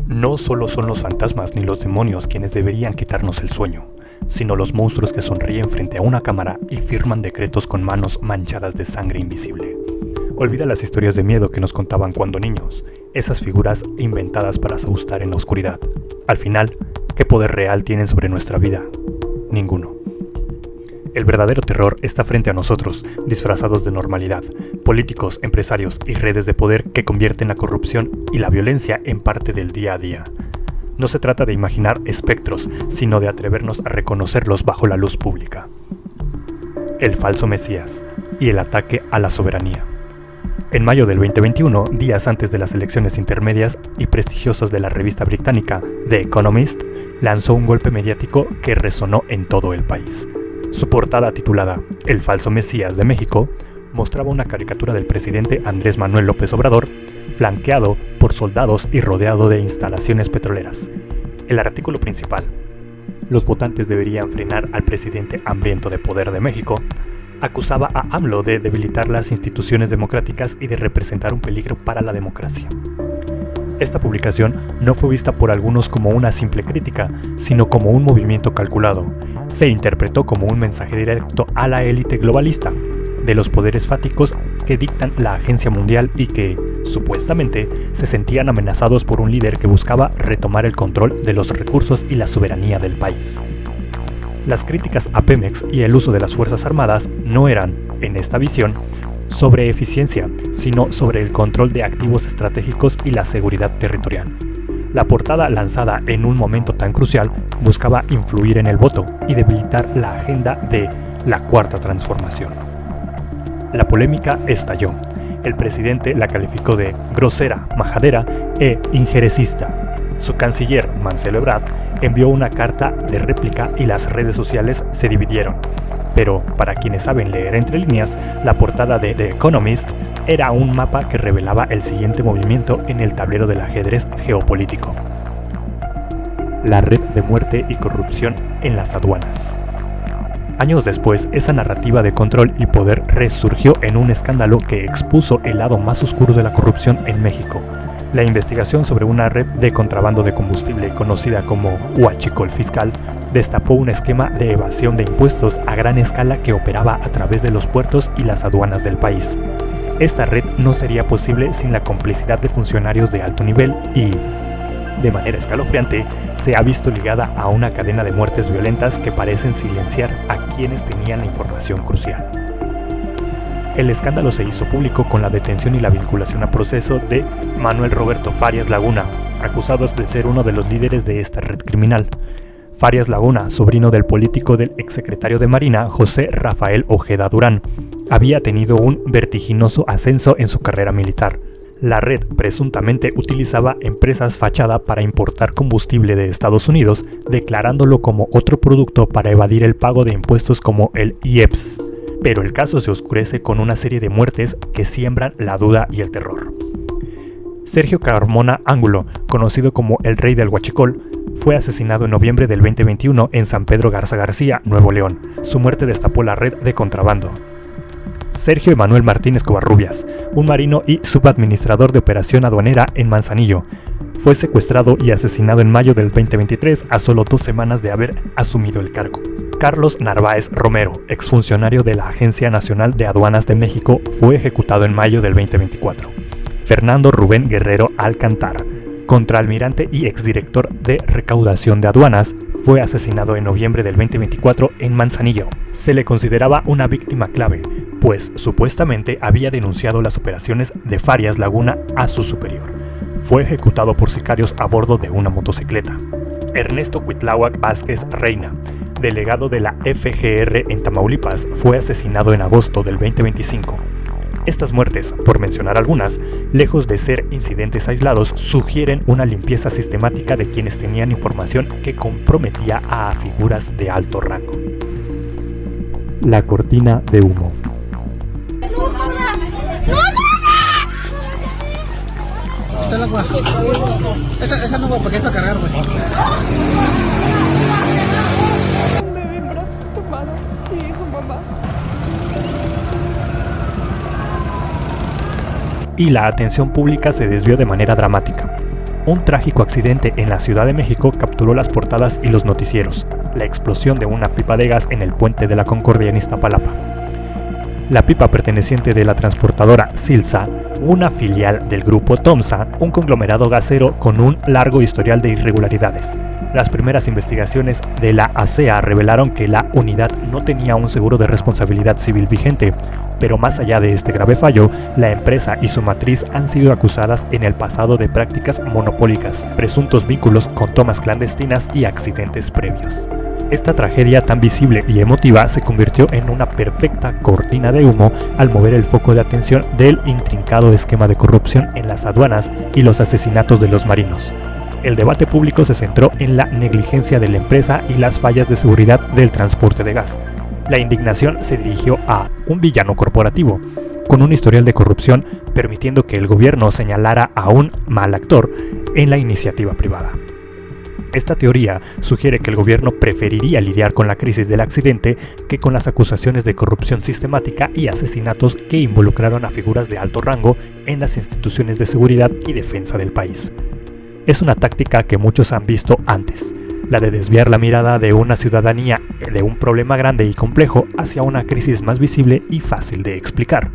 No solo son los fantasmas ni los demonios quienes deberían quitarnos el sueño, sino los monstruos que sonríen frente a una cámara y firman decretos con manos manchadas de sangre invisible. Olvida las historias de miedo que nos contaban cuando niños, esas figuras inventadas para asustar en la oscuridad. Al final, ¿qué poder real tienen sobre nuestra vida? Ninguno. El verdadero terror está frente a nosotros, disfrazados de normalidad, políticos, empresarios y redes de poder que convierten la corrupción y la violencia en parte del día a día. No se trata de imaginar espectros, sino de atrevernos a reconocerlos bajo la luz pública. El falso Mesías y el ataque a la soberanía. En mayo del 2021, días antes de las elecciones intermedias y prestigiosas de la revista británica The Economist, lanzó un golpe mediático que resonó en todo el país. Su portada, titulada El falso Mesías de México, mostraba una caricatura del presidente Andrés Manuel López Obrador, flanqueado por soldados y rodeado de instalaciones petroleras. El artículo principal, los votantes deberían frenar al presidente hambriento de poder de México, acusaba a AMLO de debilitar las instituciones democráticas y de representar un peligro para la democracia. Esta publicación no fue vista por algunos como una simple crítica, sino como un movimiento calculado. Se interpretó como un mensaje directo a la élite globalista, de los poderes fáticos que dictan la agencia mundial y que, supuestamente, se sentían amenazados por un líder que buscaba retomar el control de los recursos y la soberanía del país. Las críticas a Pemex y el uso de las Fuerzas Armadas no eran, en esta visión, sobre eficiencia, sino sobre el control de activos estratégicos y la seguridad territorial. La portada, lanzada en un momento tan crucial, buscaba influir en el voto y debilitar la agenda de la Cuarta Transformación. La polémica estalló. El presidente la calificó de grosera, majadera e injerecista. Su canciller, Marcelo Ebrard, envió una carta de réplica y las redes sociales se dividieron. Pero, para quienes saben leer entre líneas, la portada de The Economist era un mapa que revelaba el siguiente movimiento en el tablero del ajedrez geopolítico: la red de muerte y corrupción en las aduanas. Años después, esa narrativa de control y poder resurgió en un escándalo que expuso el lado más oscuro de la corrupción en México. La investigación sobre una red de contrabando de combustible conocida como Huachicol Fiscal destapó un esquema de evasión de impuestos a gran escala que operaba a través de los puertos y las aduanas del país. Esta red no sería posible sin la complicidad de funcionarios de alto nivel y, de manera escalofriante, se ha visto ligada a una cadena de muertes violentas que parecen silenciar a quienes tenían la información crucial. El escándalo se hizo público con la detención y la vinculación a proceso de Manuel Roberto Farias Laguna, acusados de ser uno de los líderes de esta red criminal. Farias Laguna, sobrino del político del exsecretario de Marina José Rafael Ojeda Durán, había tenido un vertiginoso ascenso en su carrera militar. La red presuntamente utilizaba empresas fachada para importar combustible de Estados Unidos, declarándolo como otro producto para evadir el pago de impuestos como el IEPS. Pero el caso se oscurece con una serie de muertes que siembran la duda y el terror. Sergio Carmona Ángulo, conocido como el Rey del Huachicol, fue asesinado en noviembre del 2021 en San Pedro Garza García, Nuevo León. Su muerte destapó la red de contrabando. Sergio Emanuel Martínez Covarrubias, un marino y subadministrador de operación aduanera en Manzanillo, fue secuestrado y asesinado en mayo del 2023 a solo 2 semanas de haber asumido el cargo. Carlos Narváez Romero, exfuncionario de la Agencia Nacional de Aduanas de México, fue ejecutado en mayo del 2024. Fernando Rubén Guerrero Alcántar, contraalmirante y exdirector de recaudación de aduanas, fue asesinado en noviembre del 2024 en Manzanillo. Se le consideraba una víctima clave, pues supuestamente había denunciado las operaciones de Farias Laguna a su superior. Fue ejecutado por sicarios a bordo de una motocicleta. Ernesto Cuitláhuac Vázquez Reina, delegado de la FGR en Tamaulipas, fue asesinado en agosto del 2025. Estas muertes, por mencionar algunas, lejos de ser incidentes aislados, sugieren una limpieza sistemática de quienes tenían información que comprometía a figuras de alto rango. La cortina de humo. Está el agua. Esa no va para qué para cargar, güey. Un bebé en brazos quemado y su mamá. Y la atención pública se desvió de manera dramática. Un trágico accidente en la Ciudad de México capturó las portadas y los noticieros: la explosión de una pipa de gas en el puente de la Concordia en Iztapalapa. La pipa, perteneciente de la transportadora Silsa, una filial del grupo Tomsa, un conglomerado gasero con un largo historial de irregularidades. Las primeras investigaciones de la ASEA revelaron que la unidad no tenía un seguro de responsabilidad civil vigente, pero más allá de este grave fallo, la empresa y su matriz han sido acusadas en el pasado de prácticas monopólicas, presuntos vínculos con tomas clandestinas y accidentes previos. Esta tragedia tan visible y emotiva se convirtió en una perfecta cortina de humo al mover el foco de atención del intrincado esquema de corrupción en las aduanas y los asesinatos de los marinos. El debate público se centró en la negligencia de la empresa y las fallas de seguridad del transporte de gas. La indignación se dirigió a un villano corporativo, con un historial de corrupción, permitiendo que el gobierno señalara a un mal actor en la iniciativa privada. Esta teoría sugiere que el gobierno preferiría lidiar con la crisis del accidente que con las acusaciones de corrupción sistemática y asesinatos que involucraron a figuras de alto rango en las instituciones de seguridad y defensa del país. Es una táctica que muchos han visto antes, la de desviar la mirada de una ciudadanía de un problema grande y complejo hacia una crisis más visible y fácil de explicar.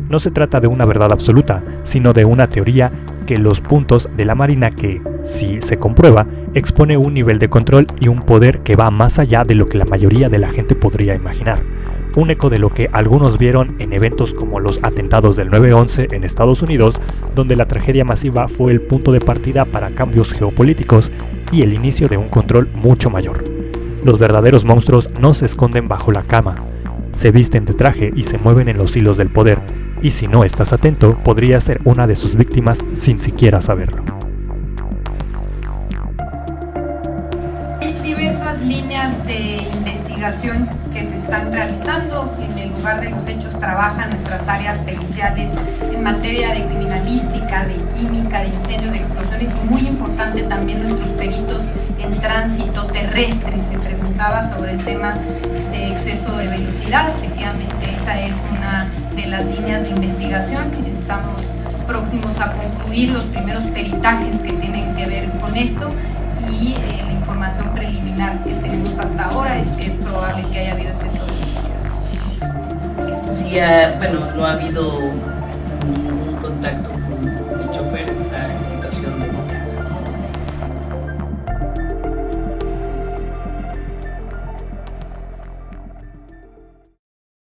No se trata de una verdad absoluta, sino de una teoría que los puntos de la Marina que, si se comprueba, expone un nivel de control y un poder que va más allá de lo que la mayoría de la gente podría imaginar. Un eco de lo que algunos vieron en eventos como los atentados del 9/11 en Estados Unidos, donde la tragedia masiva fue el punto de partida para cambios geopolíticos y el inicio de un control mucho mayor. Los verdaderos monstruos no se esconden bajo la cama, se visten de traje y se mueven en los hilos del poder, y si no estás atento, podrías ser una de sus víctimas sin siquiera saberlo. Hay diversas líneas de investigación que se están realizando. En el lugar de los hechos trabajan nuestras áreas periciales en materia de criminalística, de química, de incendios, de explosiones y muy importante también nuestros peritos en tránsito terrestre. Se preguntaba sobre el tema de exceso de velocidad. Efectivamente, esa es una de las líneas de investigación. Estamos próximos a concluir los primeros peritajes que tienen que ver con esto y la información preliminar que tenemos hasta ahora es que es probable que haya habido exceso de velocidad. Sí, no ha habido un contacto